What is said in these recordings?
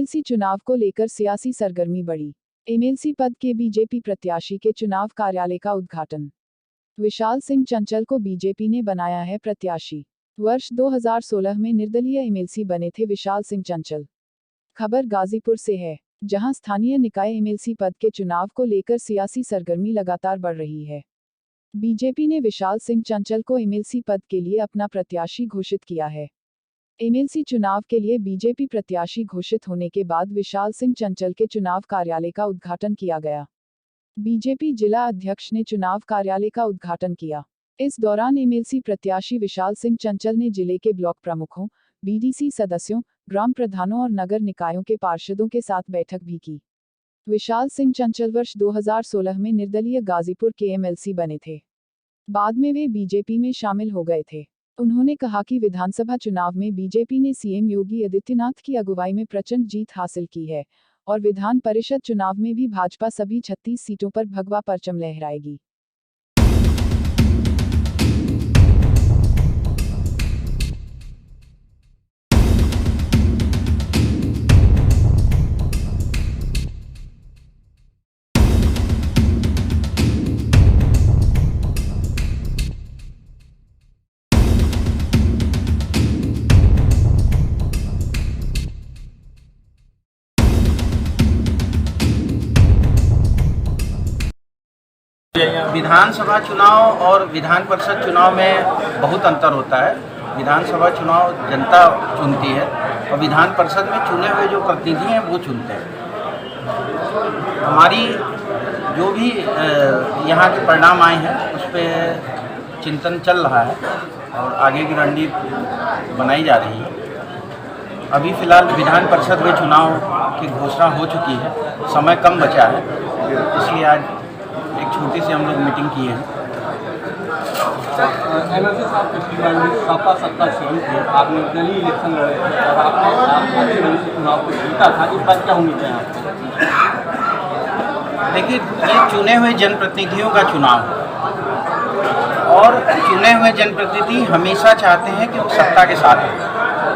MLC चुनाव को लेकर सियासी सरगर्मी बढ़ी। एमएलसी पद के बीजेपी प्रत्याशी के चुनाव कार्यालय का उद्घाटन। विशाल सिंह चंचल को बीजेपी ने बनाया है प्रत्याशी। वर्ष 2016 में निर्दलीय एमएलसी बने थे विशाल सिंह चंचल। खबर गाजीपुर से है, जहां स्थानीय निकाय एमएलसी पद के चुनाव को लेकर सियासी सरगर्मी लगातार बढ़ रही है। बीजेपी ने विशाल सिंह चंचल को एमएलसी पद के लिए अपना प्रत्याशी घोषित किया है। एमएलसी चुनाव के लिए बीजेपी प्रत्याशी घोषित होने के बाद विशाल सिंह चंचल के चुनाव कार्यालय का उद्घाटन किया गया। बीजेपी जिला अध्यक्ष ने चुनाव कार्यालय का उद्घाटन किया। इस दौरान एमएलसी प्रत्याशी विशाल सिंह चंचल ने जिले के ब्लॉक प्रमुखों, बीडीसी सदस्यों, ग्राम प्रधानों और नगर निकायों के पार्षदों के साथ बैठक भी की। विशाल सिंह चंचल वर्ष 2016 में निर्दलीय गाजीपुर के एमएलसी बने थे। बाद में वे बीजेपी में शामिल हो गए थे। उन्होंने कहा कि विधानसभा चुनाव में बीजेपी ने सीएम योगी आदित्यनाथ की अगुवाई में प्रचंड जीत हासिल की है और विधान परिषद चुनाव में भी भाजपा सभी 36 सीटों पर भगवा परचम लहराएगी। विधानसभा चुनाव और विधान परिषद चुनाव में बहुत अंतर होता है। विधानसभा चुनाव जनता चुनती है और विधान परिषद में चुने हुए जो प्रतिनिधि हैं वो चुनते हैं। हमारी जो भी यहाँ के परिणाम आए हैं उस पर चिंतन चल रहा है और आगे की रणनीति बनाई जा रही है। अभी फ़िलहाल विधान परिषद में चुनाव की घोषणा हो चुकी है, समय कम बचा है, इसलिए आज एक छोटी सी हम लोग मीटिंग की है। एमएलसी साहब पिछली बार भी सत्ता शुरू थी, आपने निर्दलीय इलेक्शन लड़े थे और आपने एमएलसी चुनाव को जीता था। इस बार क्या उम्मीद है आपको? देखिए, ये चुने हुए जनप्रतिनिधियों का चुनाव है और चुने हुए जनप्रतिनिधि हमेशा चाहते हैं कि वो सत्ता के साथ हो,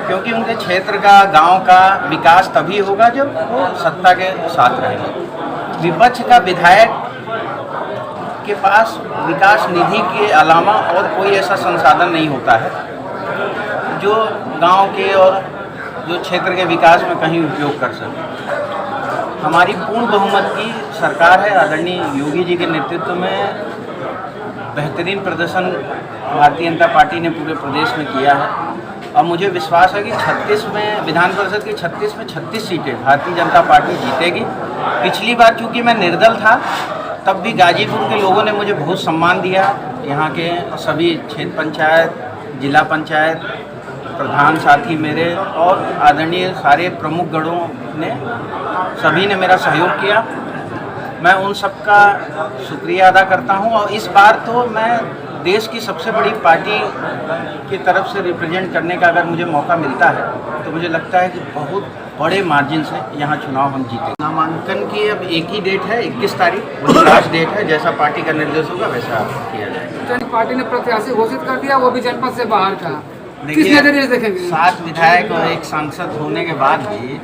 क्योंकि उनके क्षेत्र का, गांव का विकास तभी होगा जब वो सत्ता के साथ रहेंगे। विपक्ष का विधायक के पास विकास निधि के अलावा और कोई ऐसा संसाधन नहीं होता है जो गांव के और जो क्षेत्र के विकास में कहीं उपयोग कर सके। हमारी पूर्ण बहुमत की सरकार है। आदरणीय योगी जी के नेतृत्व में बेहतरीन प्रदर्शन भारतीय जनता पार्टी ने पूरे प्रदेश में किया है और मुझे विश्वास है कि 36 में विधान परिषद की 36 में 36 सीटें भारतीय जनता पार्टी जीतेगी। पिछली बार चूँकि मैं निर्दल था तब भी गाजीपुर के लोगों ने मुझे बहुत सम्मान दिया। यहाँ के सभी क्षेत्र पंचायत, जिला पंचायत प्रधान साथी मेरे और आदरणीय सारे प्रमुख गणों ने सभी ने मेरा सहयोग किया। मैं उन सब का शुक्रिया अदा करता हूँ और इस बार तो मैं देश की सबसे बड़ी पार्टी की तरफ से रिप्रेजेंट करने का अगर मुझे मौका मिलता है तो मुझे लगता है कि बहुत बड़े मार्जिन से यहाँ चुनाव हम जीतेंगे। नामांकन की अब एक ही डेट है, 21 तारीख, वही लास्ट डेट है। जैसा पार्टी का निर्देश होगा वैसा किया जाएगा। पार्टी ने प्रत्याशी घोषित कर दिया, वो भी जनपद से बाहर का। देखिए, 7 विधायक और 1 सांसद होने के बाद भी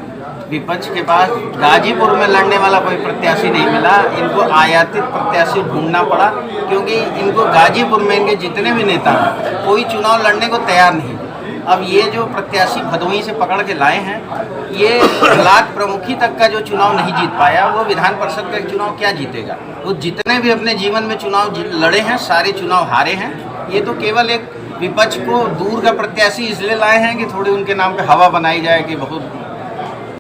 विपक्ष के पास गाजीपुर में लड़ने वाला कोई प्रत्याशी नहीं मिला। इनको आयातित प्रत्याशी ढूंढना पड़ा, क्योंकि इनको गाजीपुर में इनके जितने भी नेता हैं कोई चुनाव लड़ने को तैयार नहीं। अब ये जो प्रत्याशी भदोही से पकड़ के लाए हैं, ये ब्लॉक प्रमुखी तक का जो चुनाव नहीं जीत पाया, वो विधान परिषद का चुनाव क्या जीतेगा। वो जितने भी अपने जीवन में चुनाव लड़े हैं सारे चुनाव हारे हैं। ये तो केवल एक विपक्ष को दूर का प्रत्याशी इसलिए लाए हैं कि थोड़ी उनके नाम पे हवा बनाई जाए कि बहुत